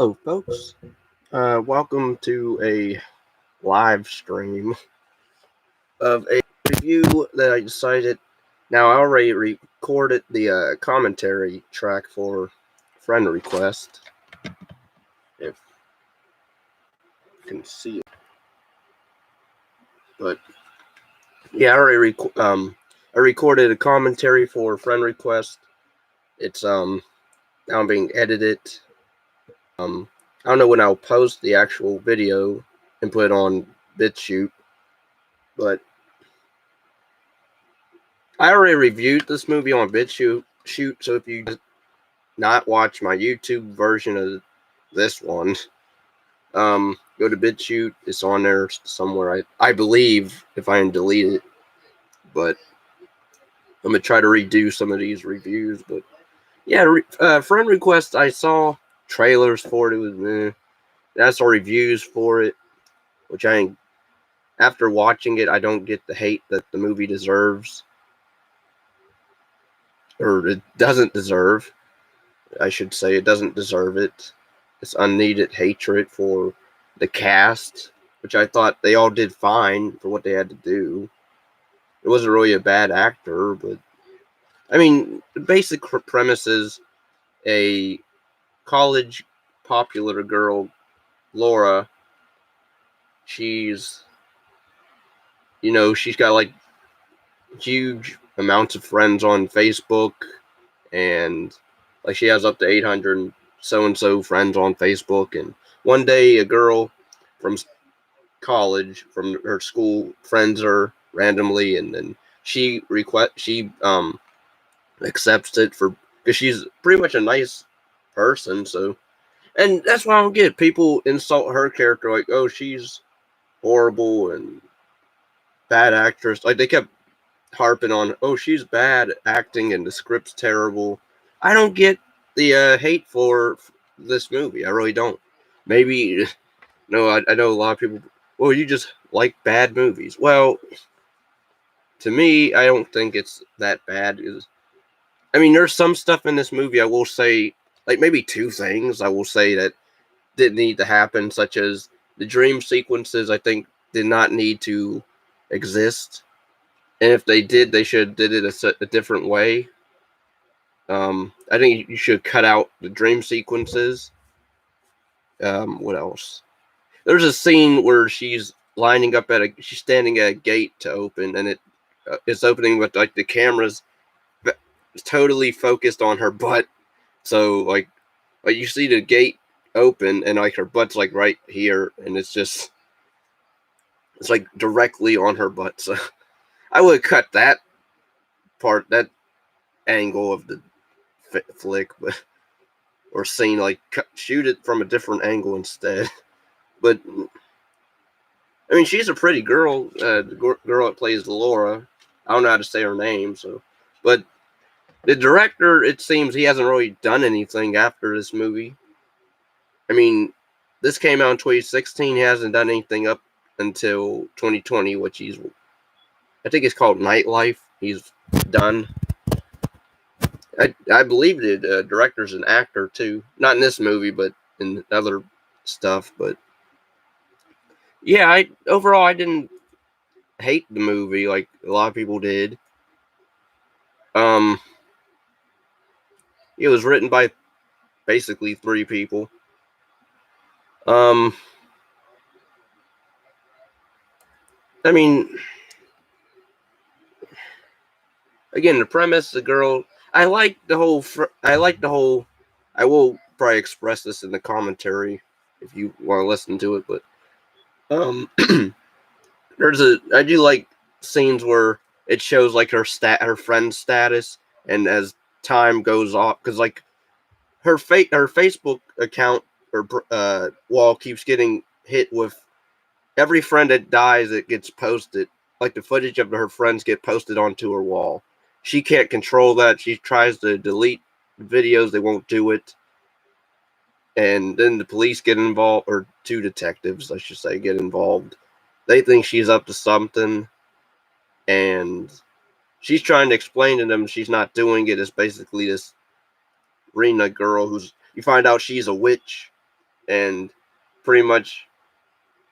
Hello, folks. Welcome to a live stream of a review that I decided. Now, I already recorded the commentary track for Friend Request. If you can see it, but yeah, I recorded a commentary for Friend Request. It's now being edited. I don't know when I'll post the actual video and put it on BitChute, but I already reviewed this movie on BitChute, so if you not watch my YouTube version of this one, go to BitChute. It's on there somewhere. I believe if I can delete it, but I'm gonna try to redo some of these reviews. But yeah, Friend Request. I saw trailers for it. It was meh. I saw reviews for it, which after watching it, I don't get the hate that the movie deserves, or it doesn't deserve. I should say it doesn't deserve it. It's unneeded hatred for the cast, which I thought they all did fine for what they had to do. It wasn't really a bad actor, but I mean, the basic premise is a college popular girl, Laura. She's, she's got like huge amounts of friends on Facebook, and like she has up to 800 so and so friends on Facebook. And one day, a girl from college, from her school, friends her randomly, and then she accepts it for because she's pretty much a nice person. So, and that's why I don't get people insult her character like, oh, she's horrible and bad actress. Like they kept harping on, oh, she's bad acting and the script's terrible. I don't get the hate for this movie. I really don't. Maybe no, I know a lot of people. Well, you just like bad movies. Well, to me, I don't think it's that bad. I mean, there's some stuff in this movie I will say, like maybe two things I will say that didn't need to happen, such as the dream sequences. I think did not need to exist, and if they did, they should have did it a different way. I think you should cut out the dream sequences. What else? There's a scene where she's she's standing at a gate to open, and it's opening with like the cameras totally focused on her butt. So like you see the gate open, and like her butt's like right here, and it's like directly on her butt. So I would cut that that angle of the flick, but or scene, like shoot it from a different angle instead. But I mean, she's a pretty girl. The girl that plays Laura. I don't know how to say her name, so. But the director, it seems he hasn't really done anything after this movie. I mean, this came out in 2016. He hasn't done anything up until 2020, which I think it's called Nightlife. He's done. I believe the director's an actor too. Not in this movie, but in other stuff. But yeah, overall I didn't hate the movie like a lot of people did. It was written by basically three people. I mean, again, the premise, the girl. I like the whole. I will probably express this in the commentary if you want to listen to it. But I do like scenes where it shows like her friend's status, and as time goes off, because like her Facebook account or wall keeps getting hit with every friend that dies. It gets posted, like the footage of her friends get posted onto her wall. She can't control that. She tries to delete videos, they won't do it. And then the police get involved, or two detectives, I should say, get involved. They think she's up to something, and she's trying to explain to them she's not doing it. It's basically this Rena girl you find out she's a witch, and pretty much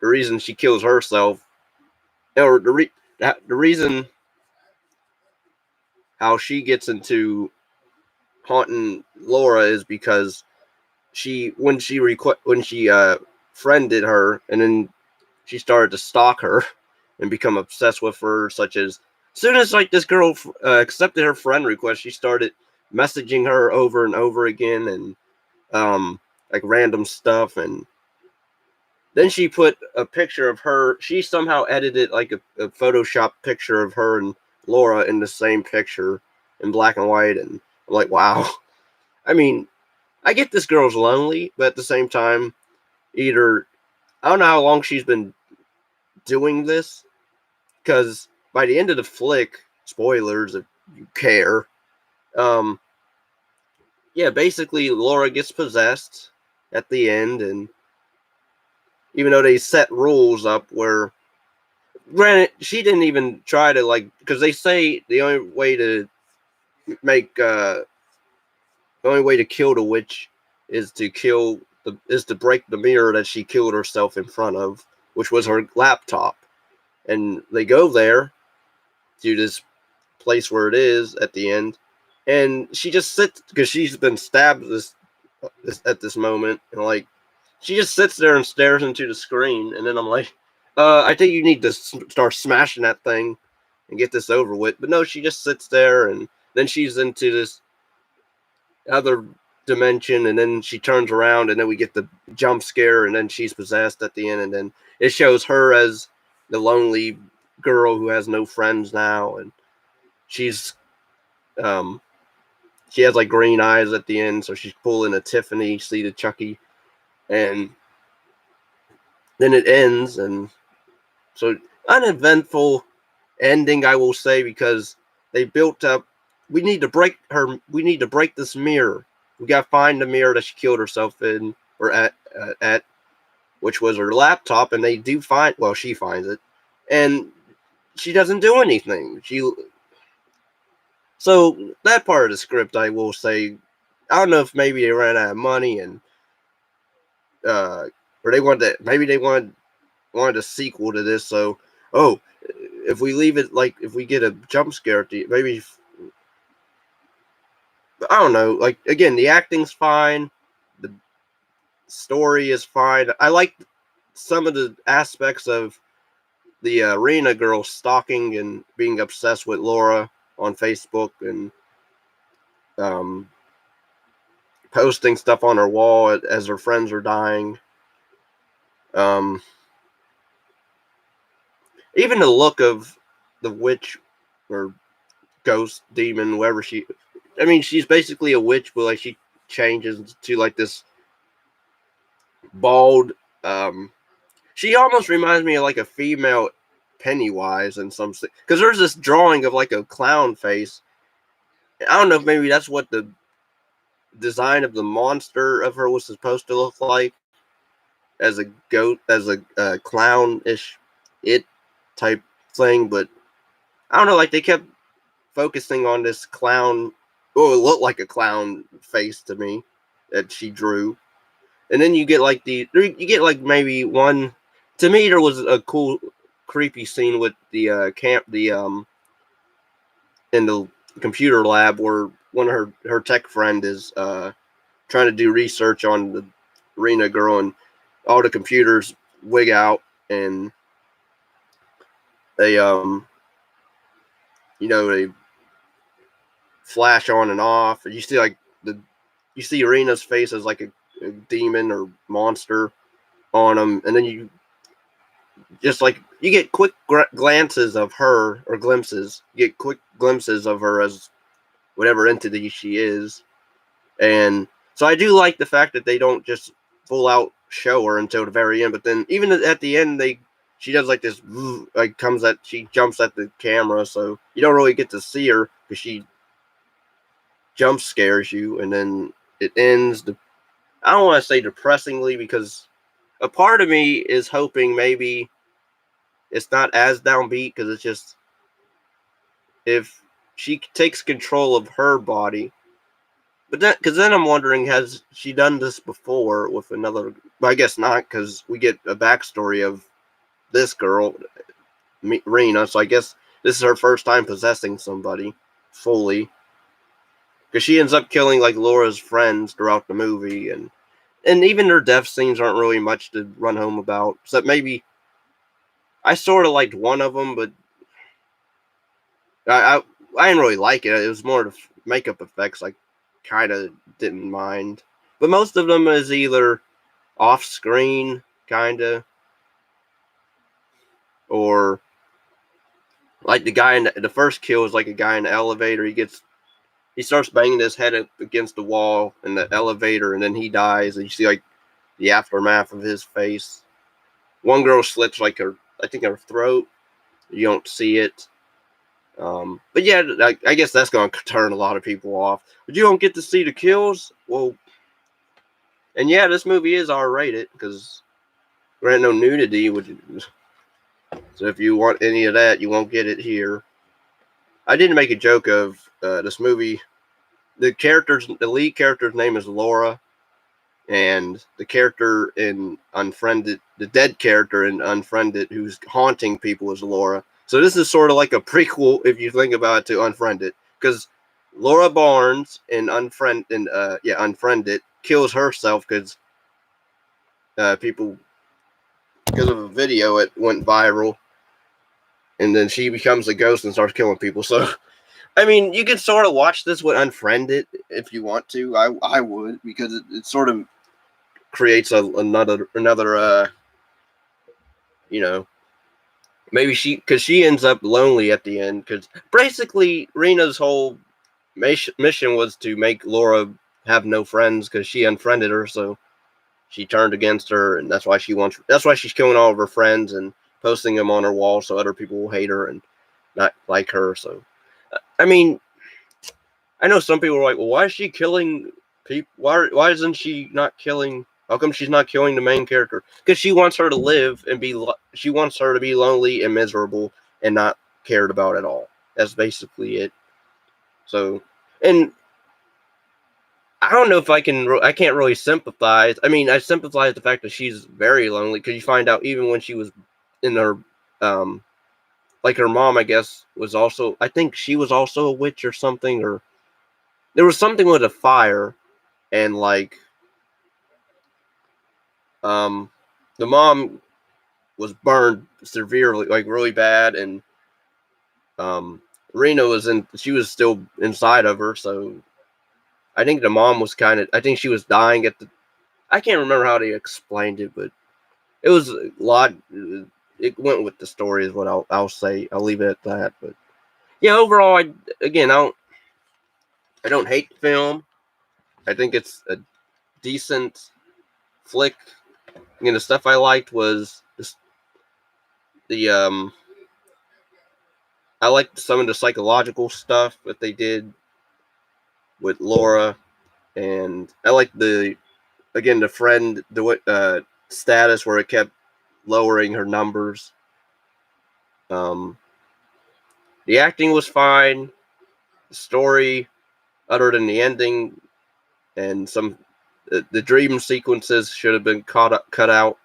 the reason she kills herself, or the reason how she gets into haunting Laura is because when she friended her, and then she started to stalk her and become obsessed with her. Such as soon as like this girl accepted her friend request, she started messaging her over and over again, and like random stuff. And then she put a picture of her. She somehow edited like a Photoshop picture of her and Laura in the same picture in black and white. And I'm like, wow. I mean, I get this girl's lonely, but at the same time, either I don't know how long she's been doing this, because by the end of the flick, spoilers if you care, um, yeah, basically Laura gets possessed at the end, and even though they set rules up where, granted, she didn't even try to like, because they say the only way to make the only way to kill the witch is to break the mirror that she killed herself in front of, which was her laptop. And they go there to this place where it is at the end, and she just sits because she's been stabbed at this moment, and like she just sits there and stares into the screen. And then I'm like, I think you need to start smashing that thing and get this over with. But no, she just sits there, and then she's into this other dimension, and then she turns around, and then we get the jump scare, and then she's possessed at the end, and then it shows her as the lonely girl who has no friends now, and she's um she has like green eyes at the end, so she's pulling a Tiffany, see the Chucky, and then it ends. And so uneventful ending, I will say, because they built up. We need to break this mirror. We got to find the mirror that she killed herself in, or at which was her laptop. And they do find. Well, she finds it, and she doesn't do anything. So that part of the script, I will say, I don't know if maybe they ran out of money, and uh, or they wanted maybe they wanted a sequel to this. So, oh, if we leave it like if we get a jump scare, maybe I don't know. Like again, the acting's fine, the story is fine. I like some of the aspects of the arena girl stalking and being obsessed with Laura on Facebook, and um, posting stuff on her wall as her friends are dying. Um, Even the look of the witch or ghost demon, wherever she. I mean, she's basically a witch, but like she changes to like this bald. Um, she almost reminds me of like a female Pennywise in some, because there's this drawing of like a clown face. I don't know if maybe that's what the design of the monster of her was supposed to look like, as a goat, as a clown-ish it type thing. But I don't know, like they kept focusing on this clown. Oh, it looked like a clown face to me that she drew. And then you get like maybe one. To me, there was a cool, creepy scene with the camp, in the computer lab, where one of her tech friend is trying to do research on the arena girl, and all the computers wig out, and they they flash on and off. You see like you see Arena's face as like a demon or monster on them, and then you just like you get quick glances of her, or glimpses. You get quick glimpses of her as whatever entity she is, and so I do like the fact that they don't just full out show her until the very end. But then even at the end, she does like this, like she jumps at the camera, so you don't really get to see her because she jump scares you, and then it ends. I don't want to say depressingly, because a part of me is hoping maybe it's not as downbeat, because it's just if she takes control of her body. But then, because then I'm wondering, has she done this before with another but I guess not, because we get a backstory of this girl, Rena. So I guess this is her first time possessing somebody fully, because she ends up killing like Laura's friends throughout the movie, and even their death scenes aren't really much to run home about. Except maybe I sort of liked one of them, but I I didn't really like it. It was more the makeup effects. I kind of didn't mind, but most of them is either off screen, kind of, or like the guy in the first kill is like a guy in the elevator. He starts banging his head up against the wall in the elevator, and then he dies, and you see like the aftermath of his face. One girl slits like I think her throat. You don't see it. But yeah, I guess that's going to turn a lot of people off. But you don't get to see the kills. Well, and yeah, this movie is R-rated because there ain't no nudity. So if you want any of that, you won't get it here. I didn't make a joke of this movie. The lead character's name is Laura, and the character in Unfriended, the dead character in Unfriended, who's haunting people, is Laura. So this is sort of like a prequel, if you think about it, to Unfriended, because Laura Barnes in Unfriended kills herself because people, because of a video, it went viral, and then she becomes a ghost and starts killing people. So I mean, you can sort of watch this with Unfriended if you want to. I would, because it sort of creates another you know, maybe because she ends up lonely at the end, because basically Rena's whole mission was to make Laura have no friends because she unfriended her, so she turned against her, and that's why she's killing all of her friends and posting them on her wall so other people will hate her and not like her. So I mean, I know some people are like, well, why is she killing people? Why isn't she not killing? How come she's not killing the main character? Because she wants her to live and she wants her to be lonely and miserable and not cared about at all. That's basically it. So, and I don't know if I can't really sympathize. I mean, I sympathize with the fact that she's very lonely, because you find out even when she was in her, like her mom, I guess, I think she was also a witch or something, or there was something with a fire, and like the mom was burned severely, like really bad, and Rena she was still inside of her, so I think the mom was I think she was dying I can't remember how they explained it, but it was a lot. It went with the story, is what I'll say. I'll leave it at that. But yeah, overall, I don't hate the film. I think it's a decent flick. The stuff I liked was the I liked some of the psychological stuff that they did with Laura, and I liked the friend status where it kept lowering her numbers. The acting was fine. The story, other than the ending and the dream sequences, should have been cut out.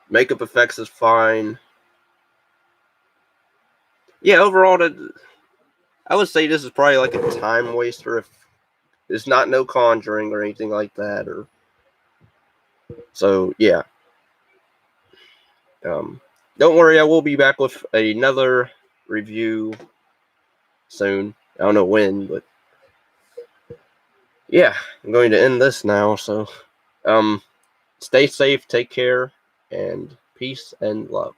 Makeup effects is fine. Yeah, overall, I would say this is probably like a time waster if it's not no Conjuring or anything like that. Or so yeah. Don't worry, I will be back with another review soon. I don't know when, but yeah, I'm going to end this now. So, stay safe, take care, and peace and love.